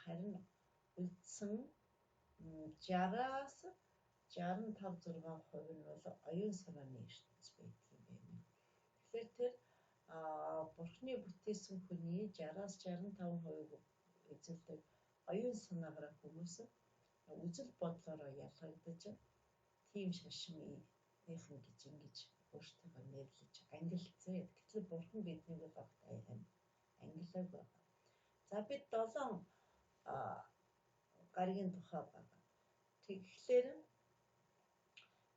харин үлдсэн 60-аас 65-6% нь бол оюун санааны ертөнц байдаг юм байна. Тэгэхээр тэр Бурхны бүтээсэн хүний 60-аас 65% эзэлдэг оюун санаагаар хүмүүс үзэл бодлороо ялгагдаж тийм шашинныхан гэж ингэж өөртөө нэрлэж ангилцээ. Гэтэл Бурхан биднийг бол огт ангилаг байгаа. За бид 7 гаригийн тухай байгаа. Тэгэхээр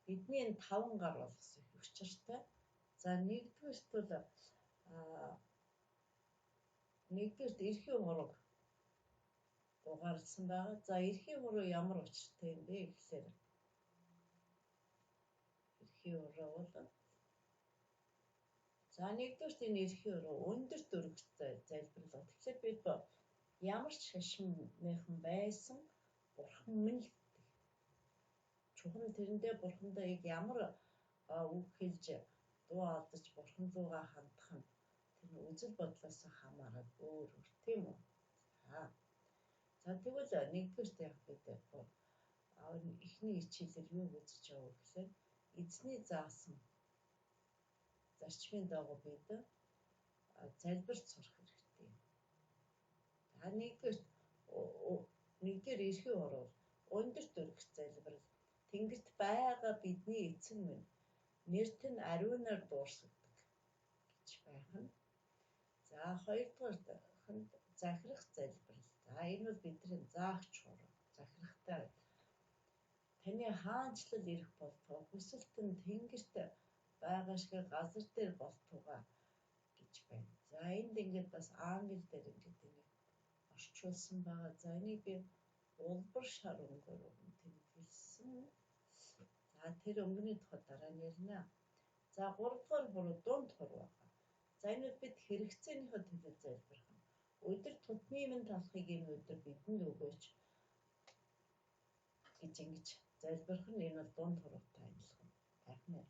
бидний 5 гар бол их учиртай. За нэгдүгээрт бол нэгдүгээрт эрхийн хураг угаарлсан байгаа. За эрхийн хураг ямар учиртай юм бэ гэхээр эрхийн хураг бол за нэгдүгээрт энэ эрхийн хураг өндөрт өргөцтэй залбирлага. Тэгэхээр бид ямар ч шашинныхан байсан Бурхан минь л гэдэг. Чухам тэрэндээ Бурхандаа яг ямар үг хэлж дуу алдаж Бурхан руугаа хандах нь тэр үзэл бодлоос хамаарат өөр тийм үү? За тэгвэл нэгдүгээрт яг бид эхний хичээлээр юу үзэж байгаа вэ гэхээр эзний заасан зарчмын дагуу бид залбирч сурах хэрэгтэй. За нэгдүгээр эрхийн хурал өндөрт өргөх залбирал. Тэнгэрт байгаа бидний эцэг минь нэрт нь ариунаар дуурсагдаг гэж байх нь. За хоёрдугаар захирах залбирал. За энэ бол бидний заагч хурал. Захирахтай таны хаанчлал ирэх болтугай хүсэлт нь тэнгэрт байгаа шиг газар дээр болтугай гэж байна. За энд ингээд бас англи дээр ингээд энийг орчуулсан байгаа. За энийг би улбар шар өнгөөр тэмдэглэсэн. За тэр өнгөний тухай дараа нь ярина. За 3-р хурал дунд хурал байгаа. За энэ бид хэрэгцээнийхөө төлөө залбирх юм. Өдөр тутмын минь талахыг энэ өдөр бидэнд өгөөч гэж ингэж залбирх нь энэ бол дунд хуралтай адилхан байх нэ.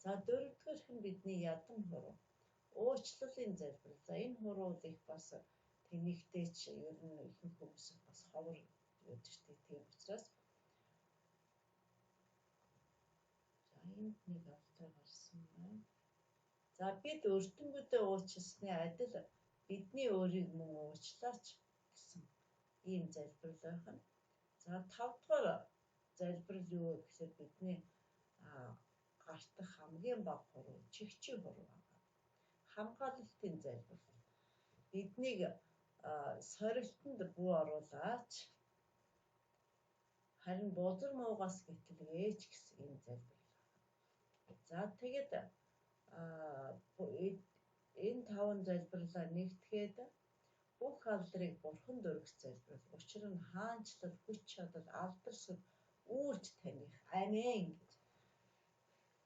За 4-р нь бидний ядан хурал. Уучлалын залбирал. За энэ хурал их бас тэнэгтэйч ер нь ихэнх хүмүүс бас ховор үүдчтэй тийм учраас за энд нэг алтай гарсан байна. За бид өртөнгөдөө уучлсны адил бидний өөрийг мөн уучлаач гэсэн ийм залбирал байх нь. За 5-р залбирал юу вэ гэхээр бидний гартах хамгийн бага хурал чигчээ хурал байгаа. Хамгаалалтын залбирал. Биднийг сорилтонд бүү оруулаач. Харин бузар муугаас гэтэлгээч гэсэн ийм залбирал. За тэгээд энэ 5 залбирлаа нэгтгэхэд бүх алдрыг Бурханд өргөх залбирал. Учир нь хаанчлал, хүч чадал, алдар сүр үрж таних. Амен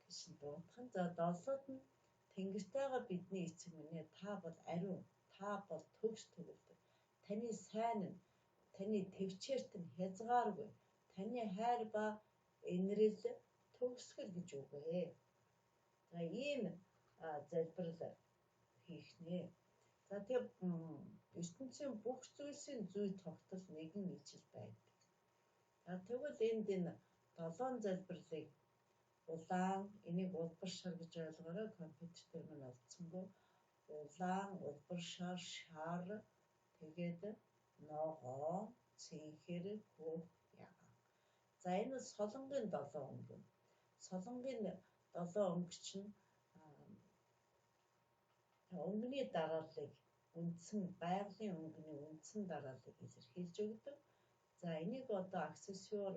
гэж дуудах нь. За 7-д нь Тэнгэртэйгээ бидний эцэг минь та бол ариун, та бол төгс төгөлдөр. Таны сайн нь, таны төвчээрт нь хязгааргүй. Таны хайр ба инрэл төгсгөл гэж үгэй. За ийм залбирал хийх нэ. За тэгээ ертөнцийн бүх зүйлсийн зүй тогтол нэгэн ижил байдаг. За тэгвэл энд энэ 7 залбирлыг улаан, энийг улбар шар гэж ойлгоорой, компьютер дээр мань олдсонгүй. Улаан, улбар шар, тэгээд ногоон, цэнхэр, хөөх, ягаан. За энэ бол солонгийн 7 өнгө. Солонгийн 7 өнгө чинь өнгөний дарааллыг үндсэн байгалийн өнгөний үндсэн дарааллыг илэрхийлж өгдөг. За энийг одоо аксессуар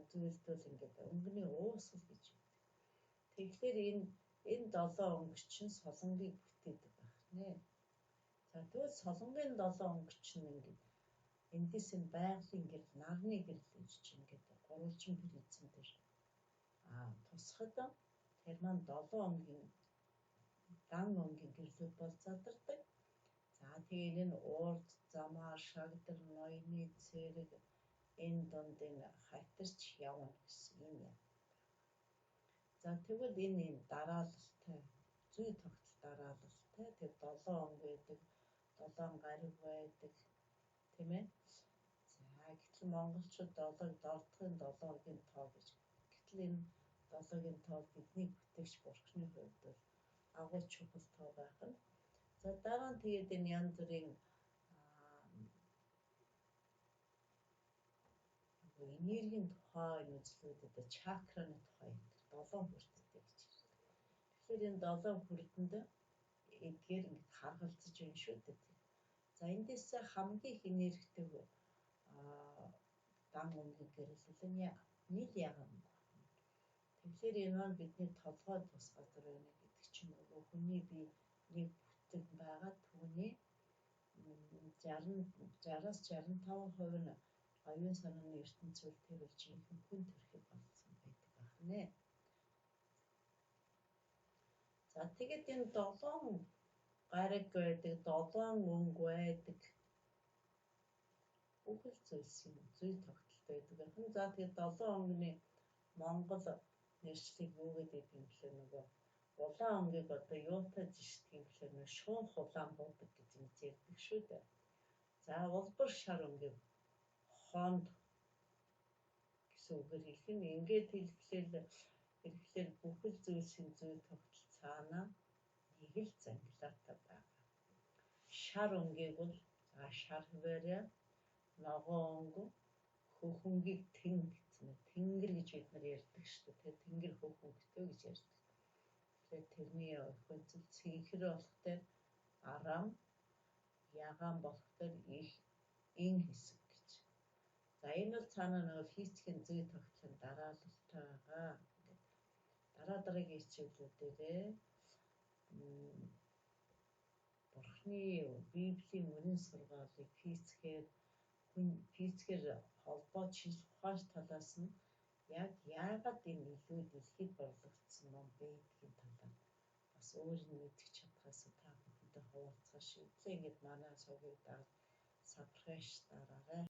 зүйлдэл ингээд өнгөний уусгал гэж үүдэг. Тэгэхээр энэ 7 өнгө чинь солонгийг бүтээдэг байх нэ. За тэгвэл солонгийн 7 өнгө чинь ингээд эндээс нь байгалийн гэрэл, нарны гэрэл гэж чинь ингээд гурвалжин призм дээр тусахад тэр маань 7 өнгийн дан өнгийн гэрлүүд бол задардаг. За тэгээд энэ урд, замаар, шагдар, ноёны цэрэг энэ донд энэ хатарч явна гэсэн юм яа. За тэгвэл энэ дараалалтай, зүй тогтол дараалалтай. Тэгээд 7 өнг байдаг, 7 гариг байдаг. тийм ээ. За гэтэл монголчууд 7-ыг дордохын 7-гийн тоо гэж. Гэтэл энэ 7-гийн тоо бидний бүтээгч Бурхны хувьд бол агуу чухал тоо байх нь. За дараа нь тэгээд энэ янз бүрийн энергийн тухай үзлүүдэд чакраны тухай 7 хүртдэг гэж. Тэгэхээр энэ 7 хүрдэнд эдгээр ингэ харгалзаж байна шүү дээ. За эндээс хамгийн их энергитэй дан үнгийн гэрэлтэн нийл ягам. Тэгэхээр энэ маань бидний толгой тус газар байна гэдэг чинь нөгөө хүний бие нэг бүтэн байгаа түүний 60-аас 65% нь оюун санааны ертөнцийн төрөлж жинхэнэ хүн төрхийг болсон байдаг байна. За тэгээд энэ 7 гариг байдаг, 7 өнгө байдаг. Бүхэл зүйлсийн зүй тогтолт байдаг. За тэгээд 7 өнгөний Монгол нэршлиг юу гэдэг юм бэ нөгөө улаан өнгийг одоо юутай зэждэг юм бэ нөгөө шуунх улаан буудаг гэж ярьдаг шүү дээ. За улбар шар өнгийг хонд гэсэн үгээр хэлэх нь ингээд хэлэхлээр бүхэл зүйлсийн зүй тогтолт цаана нэг л зангилаатай байгаа. Шар өнгийг бол шар хуваарья ногоон өнгө хөх өнгийг тэнгэр гэж бид нар ярьдаг шүү дээ. Тэнгэр хөх өнгөтэй гэж ярьдаг. Тэгэхээр тэрний хөнцөл цэнхэр болох дээр арам ягаан болох дээр их ин хэсэг гэж. За энэ бол цаанаа нөгөө физикийн зүй тогтолцооны дараалалтай байгаа. Дараагийн хичээлүүдээрээ Бурхны Библийн үнэн сургаалыг физикээр холбоод шинжлэх ухааны талаас нь яг яагаад энэ илүү дэлхийд борлогдсон юм бэ гэдгийн талаар бас өөр нь мэдчих чадхаас та бүхэндээ хуваалцах шийдлээ. Ингээд манай сувгийг subscribe дараарай.